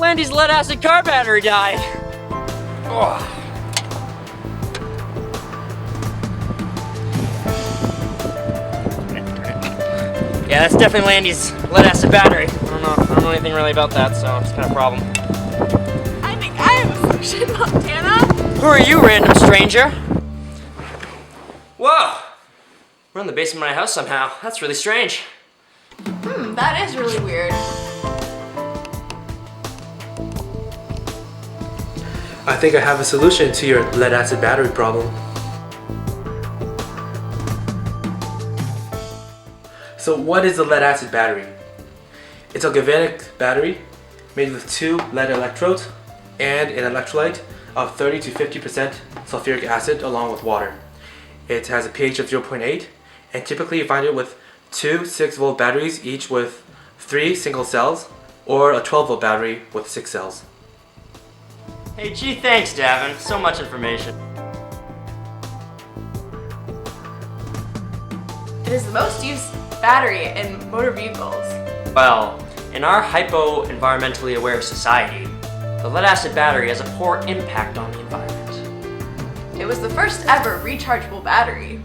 Landy's lead acid car battery died. Oh. Yeah, that's definitely Landy's lead acid battery. I don't know anything really about that, so it's kind of a problem. I think I have a solution, Montana. Who are you, random stranger? Whoa! We're in the basement of my house somehow. That's really strange. That is really weird. I think I have a solution to your lead acid battery problem. So what is a lead acid battery? It's a galvanic battery made with 2 lead electrodes and an electrolyte of 30 to 50% sulfuric acid along with water. It has a pH of 0.8, and typically you find it with 2 6-volt batteries, each with 3 single cells, or a 12-volt battery with 6 cells. Hey, gee, thanks, Davin. So much information. It is the most used battery in motor vehicles. Well, in our hypo-environmentally aware society, the lead acid battery has a poor impact on the environment. It was the first ever rechargeable battery.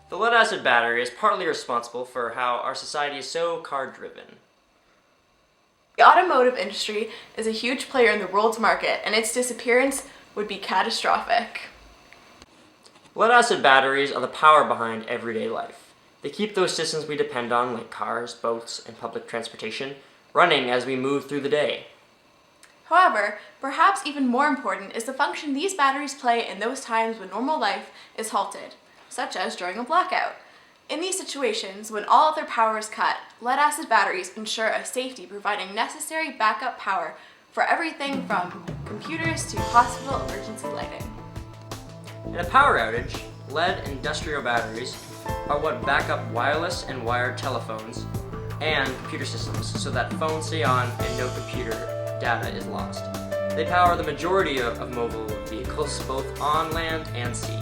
The lead acid battery is partly responsible for how our society is so car-driven. The automotive industry is a huge player in the world's market, and its disappearance would be catastrophic. Lead acid batteries are the power behind everyday life. They keep those systems we depend on, like cars, boats, and public transportation, running as we move through the day. However, perhaps even more important is the function these batteries play in those times when normal life is halted, such as during a blackout. In these situations, when all other power is cut, lead acid batteries ensure a safety, providing necessary backup power for everything from computers to hospital emergency lighting. In a power outage, lead industrial batteries are what back up wireless and wired telephones and computer systems so that phones stay on and no computer data is lost. They power the majority of mobile vehicles, both on land and sea.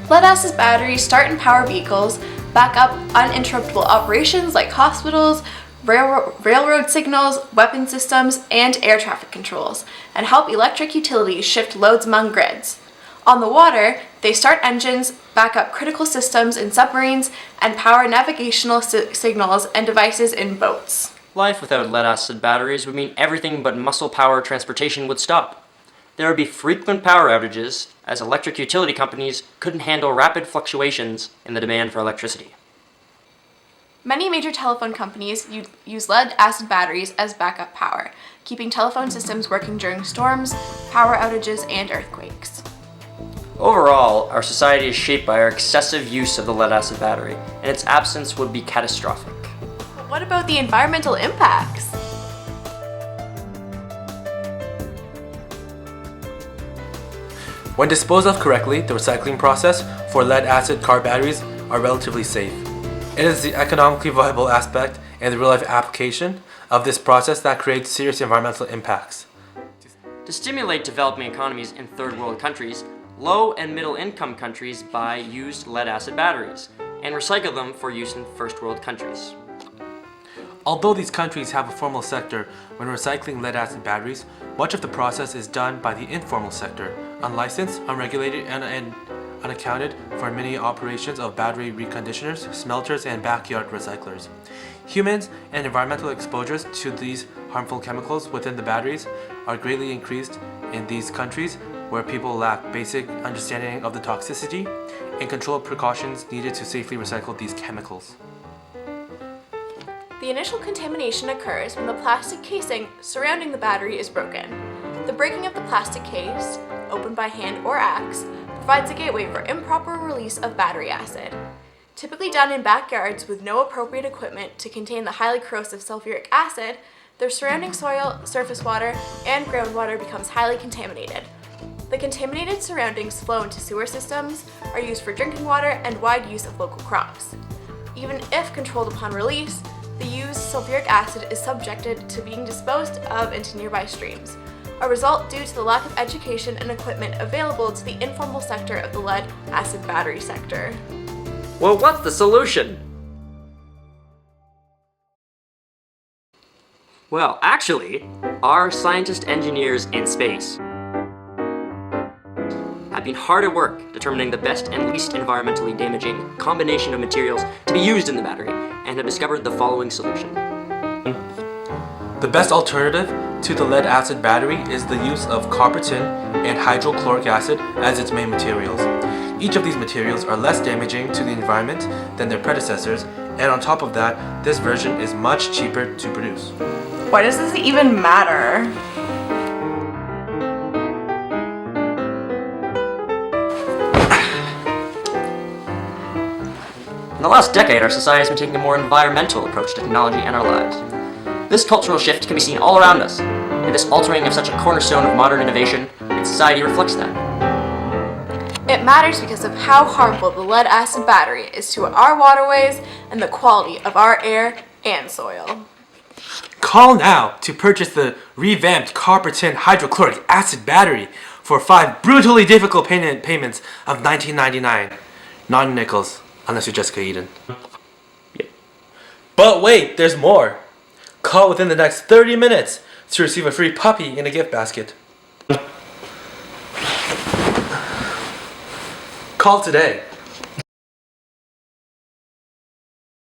Lead acid batteries start and power vehicles, back up uninterruptible operations like hospitals, railroad signals, weapon systems, and air traffic controls, and help electric utilities shift loads among grids. On the water, they start engines, back up critical systems in submarines, and power navigational signals and devices in boats. Life without lead acid batteries would mean everything but muscle power transportation would stop. There would be frequent power outages as electric utility companies couldn't handle rapid fluctuations in the demand for electricity. Many major telephone companies use lead acid batteries as backup power, keeping telephone systems working during storms, power outages, and earthquakes. Overall, our society is shaped by our excessive use of the lead acid battery, and its absence would be catastrophic. But what about the environmental impacts? When disposed of correctly, the recycling process for lead acid car batteries are relatively safe. It is the economically viable aspect and the real-life application of this process that creates serious environmental impacts. To stimulate developing economies in third world countries, low and middle income countries buy used lead acid batteries and recycle them for use in first world countries. Although these countries have a formal sector when recycling lead acid batteries, much of the process is done by the informal sector, unlicensed, unregulated, and unaccounted for many operations of battery reconditioners, smelters, and backyard recyclers. Humans and environmental exposures to these harmful chemicals within the batteries are greatly increased in these countries where people lack basic understanding of the toxicity and controlled precautions needed to safely recycle these chemicals. The initial contamination occurs when the plastic casing surrounding the battery is broken. The breaking of the plastic case, opened by hand or axe, provides a gateway for improper release of battery acid. Typically done in backyards with no appropriate equipment to contain the highly corrosive sulfuric acid, their surrounding soil, surface water, and groundwater becomes highly contaminated. The contaminated surroundings flow into sewer systems, are used for drinking water, and wide use of local crops. Even if controlled upon release, the used sulfuric acid is subjected to being disposed of into nearby streams, a result due to the lack of education and equipment available to the informal sector of the lead acid battery sector. Well, what's the solution? Well, actually, our scientist engineers in space have been hard at work determining the best and least environmentally damaging combination of materials to be used in the battery, and have discovered the following solution. The best alternative to the lead acid battery is the use of copper tin and hydrochloric acid as its main materials. Each of these materials are less damaging to the environment than their predecessors, and on top of that, this version is much cheaper to produce. Why does this even matter? In the last decade, our society has been taking a more environmental approach to technology and our lives. This cultural shift can be seen all around us, and this altering of such a cornerstone of modern innovation in society reflects that. It matters because of how harmful the lead acid battery is to our waterways and the quality of our air and soil. Call now to purchase the revamped copper tin hydrochloric acid battery for 5 brutally difficult payments of $19.99. Not in nickels, unless you're Jessica Eden. Yep. But wait, there's more. Call within the next 30 minutes to receive a free puppy in a gift basket. Call today.